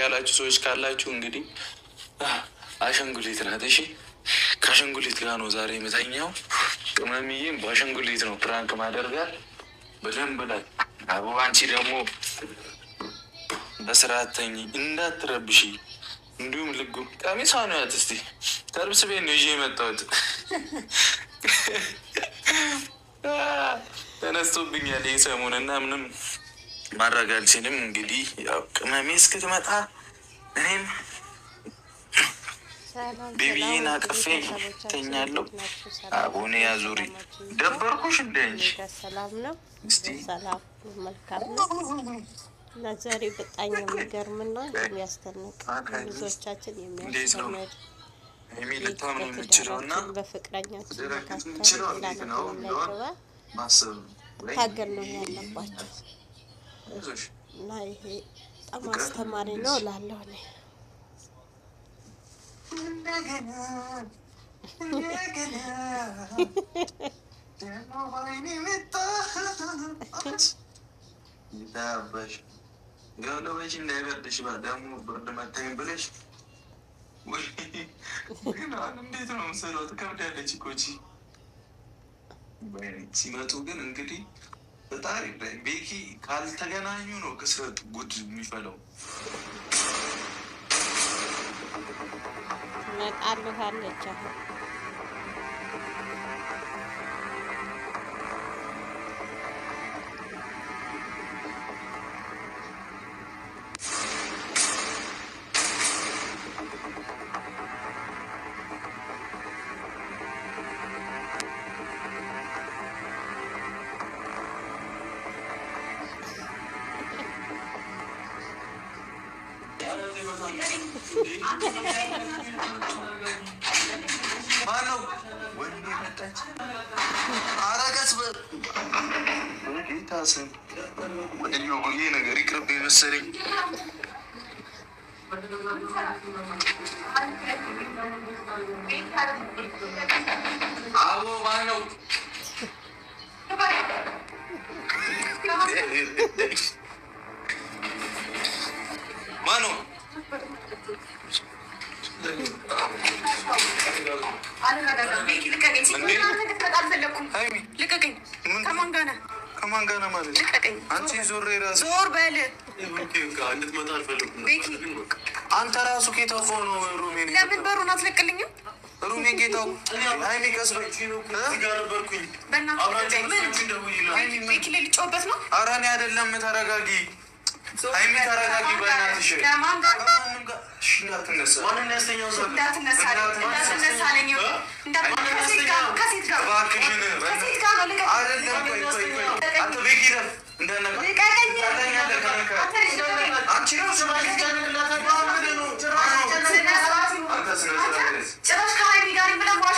ያላችሁ ሰዎች ካላችሁ እንግዲህ አሸንጉሊት ናት። እሺ ከአሸንጉሊት ጋር ነው ዛሬ የምተኛው። ቅመምዬም በአሸንጉሊት ነው ፕራንክ ማደርጋት በደንብ ላይ አቡ። አንቺ ደግሞ በስርዓት ተኝ እንዳትረብሺ። እንዲሁም ልጉ ቀሚሷ ነው ያት እስቲ ተርብስቤ ነው ይዤ የመጣሁት። ተነስቶብኛል ይህ ሰሞን እና ምንም ማድረግ አልችልም። እንግዲህ ያው ቅመሜ እስክትመጣ እኔም ቤቢዬን አቅፌ ተኛለሁ። አቡነ ያዙሪ ደበርኩሽ እንደ እንጂ ሰላም ነው። ሰላም መልካም ነው። እና ዛሬ በጣም የሚገርምና የሚያስደንቅ ብዙዎቻችን የሚያስደንቅ የሚልታም ነው የምችለው እና በፍቅረኛችን መካከል ታገል ነው ያለባቸው እና ይሄ በጣም አስተማሪ ነው እላለሁ እኔ። ገለበሽ እንዳይበርድሽ ደግሞ ብርድ መታኝ ብለሽ እንዴት ነው ምስለው? ትከብዳለች እኮ ሲመጡ ግን እንግዲህ በጣም ቤኪ ካልተገናኙ ነው ክስረት ጉድ የሚፈለው። መጣልህ አለች አሁን ማነው ወንድ መጣች? አረቀስ በጌታ ስም ይሄ ነገር ይቅርብ መሰለኝ። አቦ ማነው? ማነው? ከማን ጋር ነህ ማለት? አንቺ ዞር ራስ ዞር በል። እንድትመጣ አልፈለኩም። አንተ ራሱ ጌታው ነው። ሩሜን ለምን በሩን አትለቅልኝም? ሩሜን ጌታው ሀይሚ ቀስበኝ ጋር ነበርኩኝ። ቤኪ ላይ ልጫወበት ነው። ኧረ እኔ አይደለም። ተረጋጊ ሀይሚ ተረጋጊ በእናትሽ። ከማን ጋር እንዳትነሳ እንዳትነሳ እንዳትነሳ አለኝ። ከሴት ጋር እባክሽን